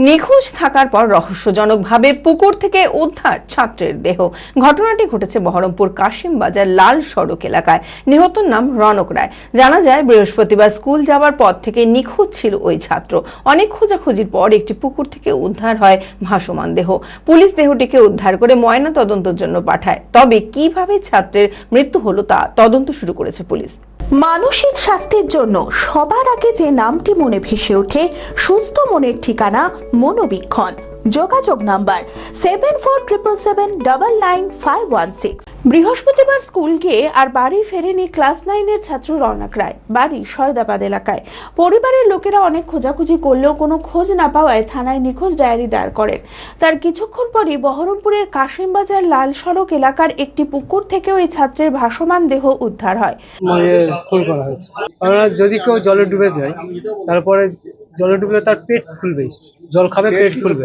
নিখোঁজ থাকার পর রহস্যজনকভাবে পুকুর থেকে উদ্ধার ছাত্রের দেহ। ঘটনাটি ঘটেছে বহরমপুর কাশিমবাজার লাল সড়ক এলাকায়। নিহতর নাম রনক রায়। জানা যায় বৃহস্পতিবার স্কুল যাওয়ার পর থেকে নিখোঁজ ছিল ওই ছাত্র। অনেক খোঁজাখুঁজির পর একটি পুকুর থেকে উদ্ধার হয় ভাসমান দেহ। পুলিশ দেহটিকে উদ্ধার করে ময়না তদন্তের জন্য পাঠায়। তবে কিভাবে ছাত্রের মৃত্যু হলো তা তদন্ত শুরু করেছে পুলিশ। মানসিক স্বাস্থ্যের জন্য সবার আগে যে নামটি মনে ভেসে ওঠে, সুস্থ মনের ঠিকানা মনোবীক্ষণ। যোগাযোগ নাম্বার 7477799516। বৃহস্পতিবার স্কুল গিয়ে আর বাড়ি ফেরেনি ক্লাস 9-এর ছাত্র রনক রায়। বাড়ি সয়দাবাদ এলাকায়। পরিবারের লোকেরা অনেক খোঁজাখুঁজি করলেও কোনো খোঁজ না পাওয়ায় থানায় নিখোঁজ ডায়েরি দায়ের করেন। তার কিছুক্ষণ পরই বহরমপুরের কাশিমবাজার লাল সড়ক এলাকার একটি পুকুর থেকে ওই ছাত্রের ভাসমান দেহ উদ্ধার হয়। খুন করা হয়েছে। আমরা যদি কেউ জলে ডুবে যায়, তারপরে জলে ডুবলে তার পেট খুলবেই, জল খাবে পেট খুলবে,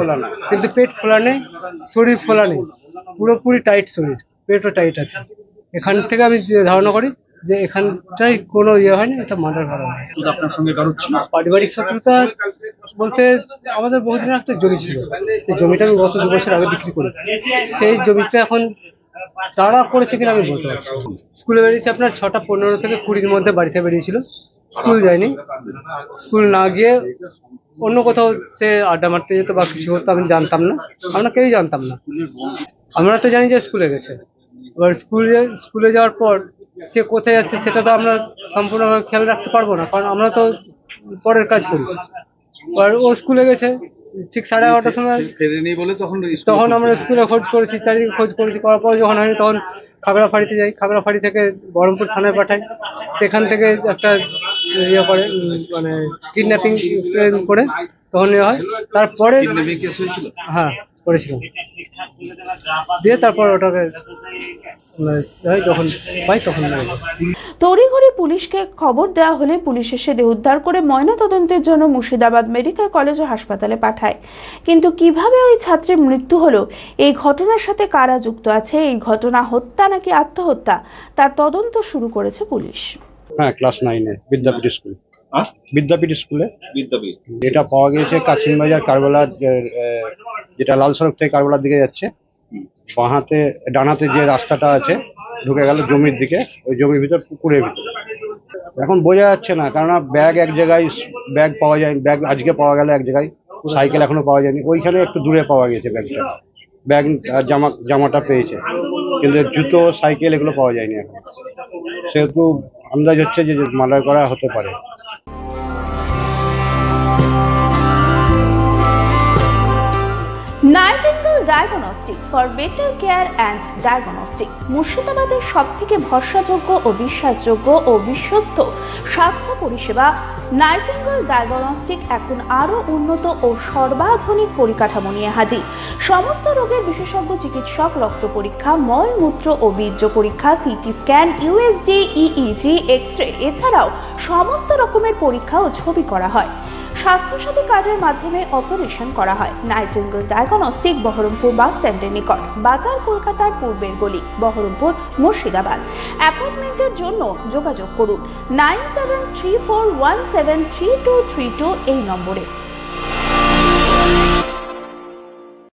কিন্তু পেট খোলা নেই, শরীর খোলা নেই, পুরোপুরি টাইট শরীর, পেটও টাইট আছে। এখান থেকে আমি যে ধারণা করি যে এখানটাই কোনো হয়নি, এটা মার্ডার করা হয়েছে। আপনার সঙ্গে কারোর ছিল পারিবারিক শত্রুতা বলতে আমাদের বহুদিনের একটা জমি ছিল, এই জমিটা আমি গত 2 বছর আগে বিক্রি করি। সেই জমিটা এখন তারা করেছে কিনা আমি বলতে পারছি। স্কুলে বেরিয়েছে আপনার 6:15 থেকে 20-র মধ্যে বাড়িতে বেরিয়েছিল, স্কুল যায়নি। স্কুল না গিয়ে অন্য কোথাও সে আড্ডা মারতে যেত বা কিছু করতো, আমি জানতাম না, আমরা কেউই জানতাম না। আমরা তো জানি যে স্কুলে গেছে, এবার স্কুলে যাওয়ার পর সে কোথায় যাচ্ছে সেটা তো আমরা সম্পূর্ণভাবে খেয়াল রাখতে পারবো না, কারণ আমরা তো পরের কাজ করি। আর ও স্কুলে গেছে ঠিক 11:30টার সময়, তখন আমরা স্কুলে খোঁজ করেছি, চারিদিকে খোঁজ করেছি, করার পর যখন হয়নি তখন খাগড়াফাড়িতে যাই, খাগড়াফাড়ি থেকে বহরমপুর থানায় পাঠাই। সেখান থেকে একটা করে মানে কিডন্যাপিং করে তখন হয়। তারপরে হ্যাঁ করেছিলাম, দিয়ে তারপর ওটাকে যখন পাই তখন তড়িঘড়ি পুলিশকে খবর দেওয়া হলে পুলিশ এসে দেহ উদ্ধার করে ময়না তদন্তের জন্য মুর্শিদাবাদ মেডিকেল কলেজ ও হাসপাতালে পাঠায়। কিন্তু কিভাবে ওই ছাত্রের মৃত্যু হলো, এই ঘটনার সাথে কারা যুক্ত আছে, এই ঘটনা হত্যা নাকি আত্মহত্যা, তার তদন্ত শুরু করেছে পুলিশ। হ্যাঁ, ক্লাস 9-এ বিদ্যাপীঠ স্কুলে এটা পাওয়া গিয়েছে কাশিমবাজার কারবালার, যেটা লাল সড়ক থেকে কারবালার দিকে যাচ্ছে। বাঁহাতে ডানাতে যে রাস্তাটা আছে ঢুকে গেল জমির দিকে, ওই জমির ভিতর পুকুরের ভিতরে। এখন বোঝা যাচ্ছে না, কেননা ব্যাগ এক জায়গায়, ব্যাগ পাওয়া যায়, ব্যাগ আজকে পাওয়া গেল এক জায়গায়, সাইকেল এখনো পাওয়া যায়নি। ওইখানে একটু দূরে পাওয়া গেছে ব্যাগ আর জামাটা পেয়েছে, কিন্তু জুতো সাইকেল এগুলো পাওয়া যায়নি এখন। সেহেতু আন্দাজ হচ্ছে যে মার্ডার করা হতে পারে। Nightingale diagnostic for better care and diagnostic মুর্শিদাবাদের সবথেকে ভরসাযোগ্য ও বিশ্বাসযোগ্য ও বিশ্বস্ত স্বাস্থ্য পরিষেবা নাইটিঙ্গেল ডায়াগনস্টিক এখন আরও উন্নত ও সর্বাধুনিক পরিকাঠামো নিয়ে হাজির। সমস্ত রোগের বিশেষজ্ঞ চিকিৎসক, রক্ত পরীক্ষা, মল মূত্র ও বীর্য পরীক্ষা, CT scan, USG, EEG, X-ray, এছাড়াও সমস্ত রকমের পরীক্ষা ও ছবি করা হয়। স্বাস্থ্যসাথী কার্ডের মাধ্যমে অপারেশন করা হয়। নাইটিঙ্গেল ডায়াগনস্টিক বহরমপুর বাস স্ট্যান্ডের নিকট, বাজার কলকাতার পূর্বের গলি, বহরমপুর, মুর্শিদাবাদ। অ্যাপয়েন্টমেন্টের জন্য যোগাযোগ করুন 9734173232 এই নম্বরে।